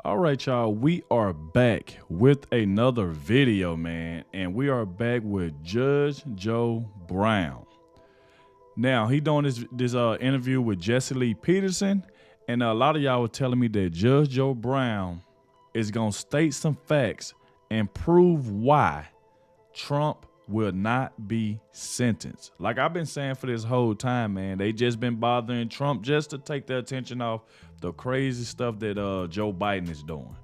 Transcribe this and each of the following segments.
All right, y'all. We are back with another video, man, and we are back with Judge Joe Brown. Now he doing this interview with Jesse Lee Peterson, and a lot of y'all were telling me that Judge Joe Brown is gonna state some facts and prove why Trump will not be sentenced. Like I've been saying for this whole time, man, they just been bothering Trump just to take the attention off the crazy stuff that Joe Biden is doing.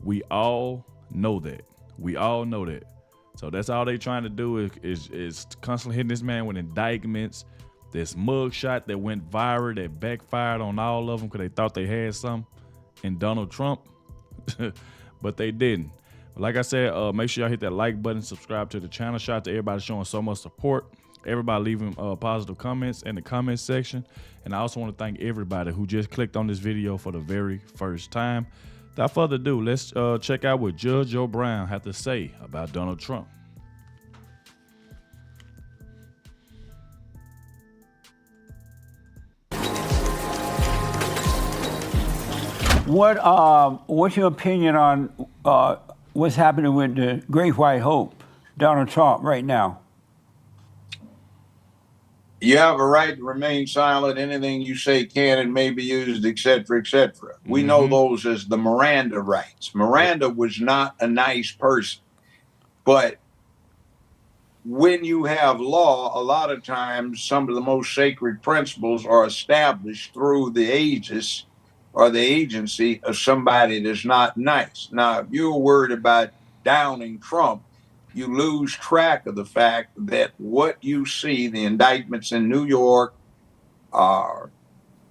We all know that. We all know that. So that's all they trying to do is constantly hitting this man with indictments. This mugshot that went viral that backfired on all of them because they thought they had some in Donald Trump, but they didn't. Like I said, make sure y'all hit that like button, subscribe to the channel. Shout out to everybody showing so much support. Everybody leaving positive comments in the comment section. And I also want to thank everybody who just clicked on this video for the very first time. Without further ado, let's check out what Judge Joe Brown had to say about Donald Trump. What's your opinion on what's happening with the Great White Hope, Donald Trump, right now? You have a right to remain silent. Anything you say can and may be used, et cetera, et cetera. We know those as the Miranda rights. Miranda was not a nice person, but when you have law, a lot of times some of the most sacred principles are established through the aegis or the agency of somebody that's not nice. Now, if you're worried about downing Trump, you lose track of the fact that what you see, the indictments in New York,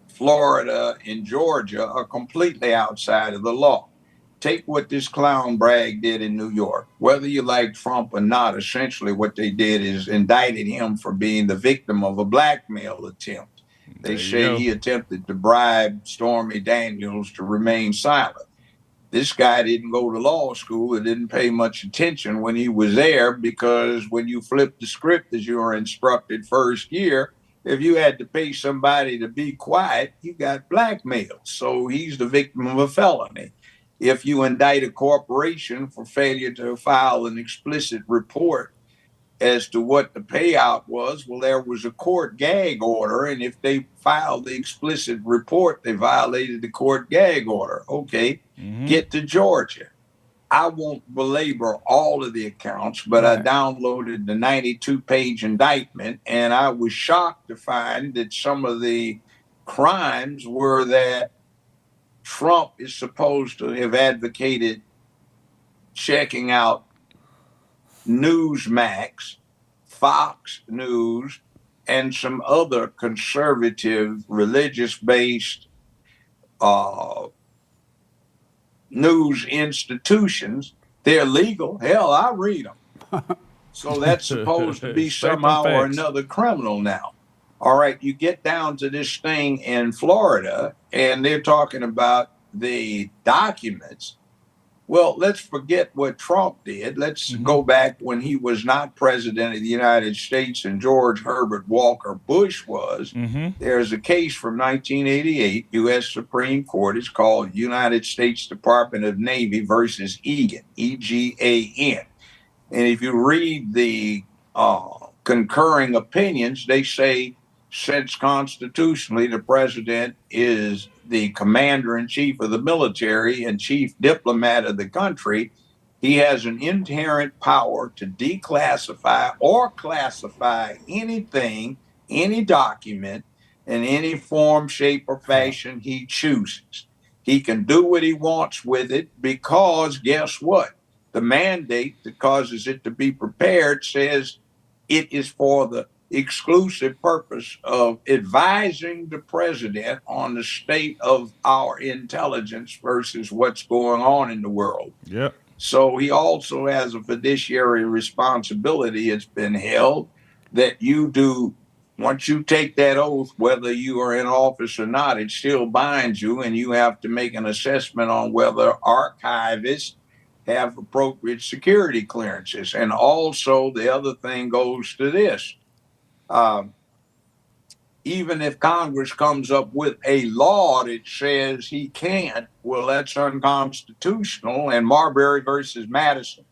Florida, and Georgia are completely outside of the law. Take what this clown Bragg did in New York. Whether you like Trump or not, essentially what they did is indicted him for being the victim of a blackmail attempt. They say he attempted to bribe Stormy Daniels to remain silent. This guy didn't go to law school and didn't pay much attention when he was there, because when you flip the script as you were instructed first year, if you had to pay somebody to be quiet, you got blackmailed. So he's the victim of a felony. If you indict a corporation for failure to file an explicit report as to what the payout was, well, there was a court gag order, and if they filed the explicit report, they violated the court gag order. Okay, get to Georgia. I won't belabor all of the accounts, but I downloaded the 92-page indictment, and I was shocked to find that some of the crimes were that Trump is supposed to have advocated checking out Newsmax, Fox News, and some other conservative, religious-based news institutions. They're legal. Hell, I read them. So that's supposed to be somehow or another criminal now. All right, you get down to this thing in Florida, and they're talking about the documents. Well, let's forget what Trump did. Let's go back when he was not president of the United States and George Herbert Walker Bush was. There's a case from 1988, U.S. Supreme Court. It's called United States Department of Navy versus Egan, E-G-A-N. And if you read the concurring opinions, they say, since constitutionally the president is the commander-in-chief of the military and chief diplomat of the country, he has an inherent power to declassify or classify anything, any document, in any form, shape, or fashion he chooses. He can do what he wants with it because, guess what? The mandate that causes it to be prepared says it is for the exclusive purpose of advising the president on the state of our intelligence versus what's going on in the world. Yep. So he also has a fiduciary responsibility. It's been held that you do, once you take that oath, whether you are in office or not, it still binds you, and you have to make an assessment on whether archivists have appropriate security clearances. And also the other thing goes to this. even if Congress comes up with a law that says he can't, well, that's unconstitutional. And Marbury versus Madison,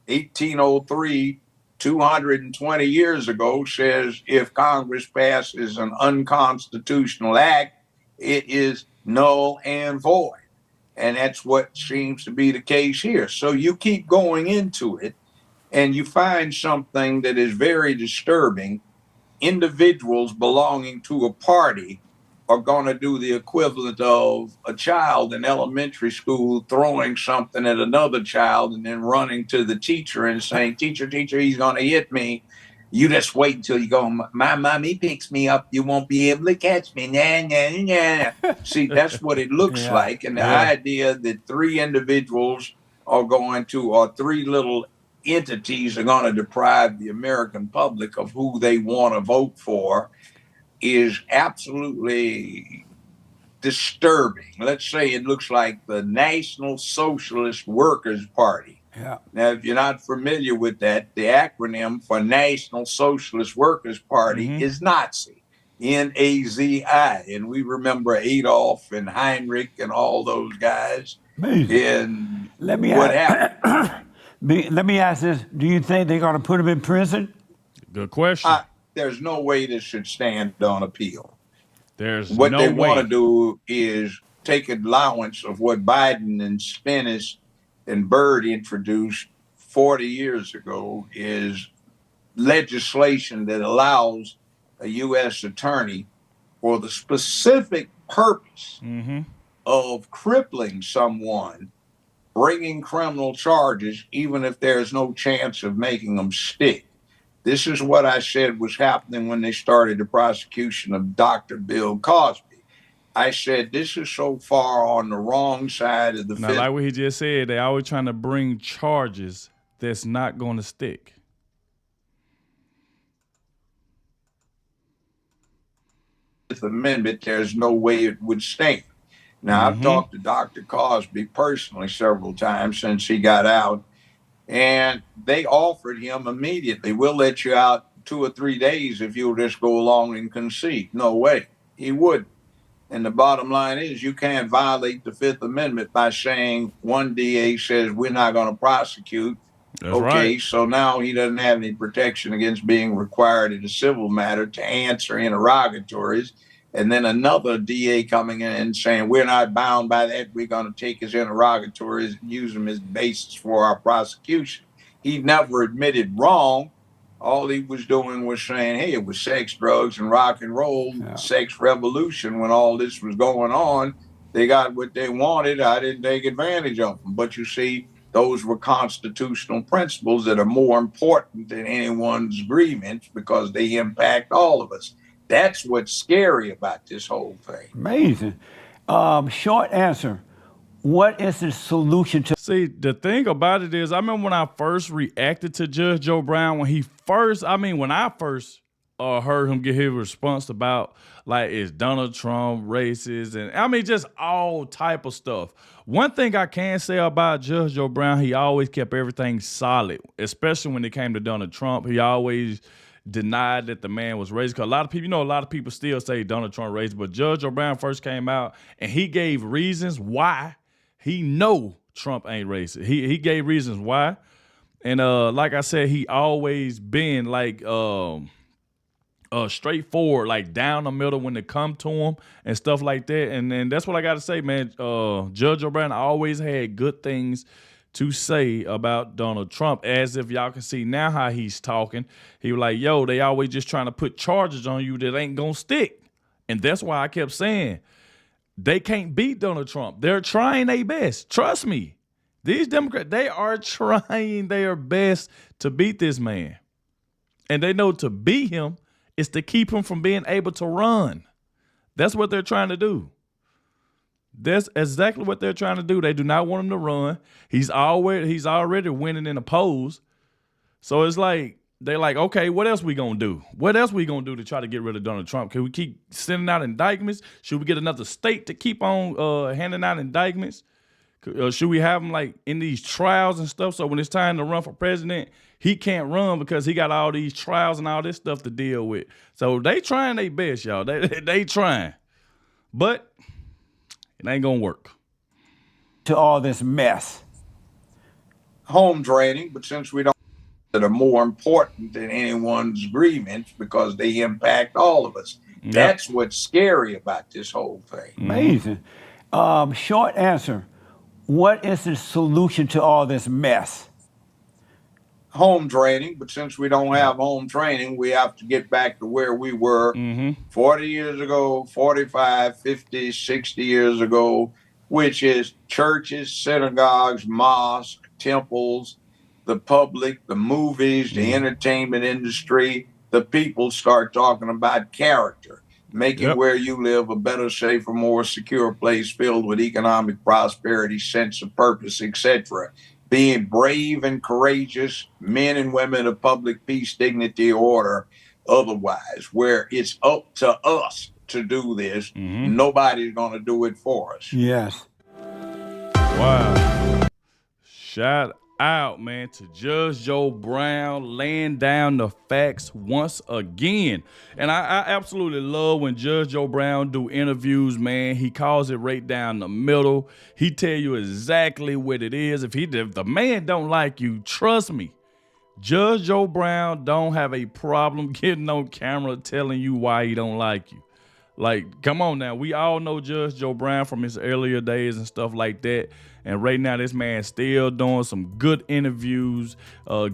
1803, 220 years ago, says if Congress passes an unconstitutional act, it is null and void. And that's what seems to be the case here. So you keep going into it and you find something that is very disturbing. Individuals belonging to a party are going to do the equivalent of a child in elementary school throwing something at another child and then running to the teacher and saying, teacher, he's going to hit me. You just wait until you go, my mommy picks me up. You won't be able to catch me. Nah, nah, nah. See, that's what it looks like. And the idea that three individuals are going to, or three little entities are going to deprive the American public of who they want to vote for is absolutely disturbing. Let's say it looks like the National Socialist Workers Party. Yeah. Now, if you're not familiar with that, the acronym for National Socialist Workers Party is Nazi, N-A-Z-I. And we remember Adolf and Heinrich and all those guys. Amazing. And what happened? Let me ask this. Do you think they're going to put him in prison? Good question. There's no way this should stand on appeal. There's what no they way. want to do is take allowance of what Biden and Stennis and Byrd introduced 40 years ago is legislation that allows a U.S. attorney for the specific purpose of crippling someone, bringing criminal charges, even if there's no chance of making them stick. This is what I said was happening when they started the prosecution of Dr. Bill Cosby. I said, this is so far on the wrong side of the fence. Like what he just said, they always trying to bring charges that's not going to stick. Fifth Amendment, there's no way it would stand. Now, I've talked to Dr. Cosby personally several times since he got out, and they offered him immediately, we'll let you out 2 or 3 days if you'll just go along and concede. No way. He wouldn't. And the bottom line is you can't violate the Fifth Amendment by saying one DA says we're not going to prosecute. That's right. So now he doesn't have any protection against being required in a civil matter to answer interrogatories. And then another DA coming in and saying, we're not bound by that. We're going to take his interrogatories and use them as basis for our prosecution. He never admitted wrong. All he was doing was saying, hey, it was sex, drugs, and rock and roll, sex revolution. When all this was going on, they got what they wanted. I didn't take advantage of them. But you see, those were constitutional principles that are more important than anyone's grievance because they impact all of us. That's what's scary about this whole thing. Amazing. Short answer. What is the solution to? See, the thing about it is, I remember when I first reacted to Judge Joe Brown, when I first heard him get his response about, like, is Donald Trump racist? And I mean, just all type of stuff. One thing I can say about Judge Joe Brown, he always kept everything solid, especially when it came to Donald Trump. He always denied that the man was racist. Because a lot of people still say Donald Trump racist, but Judge Joe Brown first came out and he gave reasons why he know Trump ain't racist. He gave reasons why. And like I said, he always been like straightforward, like down the middle when it come to him and stuff like that. And that's what I got to say, man. Judge O'Brien always had good things to say about Donald Trump, as if y'all can see now how he's talking. He was like, yo, they always just trying to put charges on you that ain't going to stick. And that's why I kept saying they can't beat Donald Trump. They're trying their best. Trust me. These Democrats, they are trying their best to beat this man. And they know to beat him is to keep him from being able to run. That's what they're trying to do. That's exactly what they're trying to do. They do not want him to run. He's already winning in the polls. So it's like, they're like, okay, what else we gonna do? What else we gonna do to try to get rid of Donald Trump? Can we keep sending out indictments? Should we get another state to keep on handing out indictments? Should we have him like in these trials and stuff? So when it's time to run for president, he can't run because he got all these trials and all this stuff to deal with. So they trying their best, y'all. They trying, but it ain't gonna work. To all this mess. Home training, but since we don't, that are more important than anyone's grievance because they impact all of us. Yep. That's what's scary about this whole thing. Amazing. Short answer. What is the solution to all this mess? Home training, but since we don't have home training, we have to get back to where we were 40 years ago, 45, 50, 60 years ago, which is churches, synagogues, mosques, temples, the public, the movies, the entertainment industry. The people start talking about character, making where you live a better, safer, more secure place filled with economic prosperity, sense of purpose, etc. Being brave and courageous men and women of public peace, dignity, order, otherwise, where it's up to us to do this. Nobody's going to do it for us. Yes. Wow. Shout out, man, to Judge Joe Brown laying down the facts once again. And I absolutely love when Judge Joe Brown do interviews, man. He calls it right down the middle. He tell you exactly what it is. If the man don't like you, trust me, Judge Joe Brown don't have a problem getting on camera telling you why he don't like you. Like, come on now. We all know Judge Joe Brown from his earlier days and stuff like that. And right now, this man's still doing some good interviews,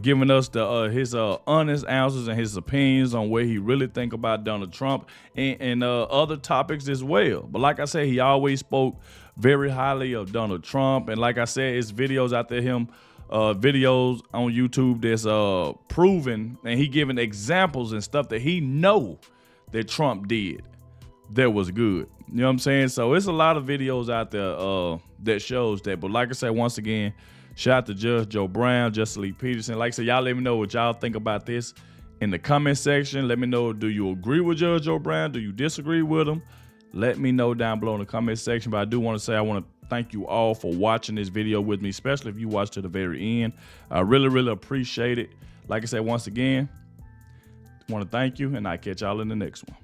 giving us his honest answers and his opinions on what he really think about Donald Trump and other topics as well. But like I said, he always spoke very highly of Donald Trump. And like I said, it's videos out there, videos on YouTube that's proven, and he giving examples and stuff that he know that Trump did that was good. You know what I'm saying? So it's a lot of videos out there that shows that. But like I said, once again, shout out to Judge Joe Brown, Justice Lee Peterson. Like I said, y'all let me know what y'all think about this in the comment section. Let me know, do you agree with Judge Joe Brown? Do you disagree with him? Let me know down below in the comment section. But I do want to say I want to thank you all for watching this video with me, especially if you watched to the very end. I really, really appreciate it. Like I said, once again, I want to thank you, and I'll catch y'all in the next one.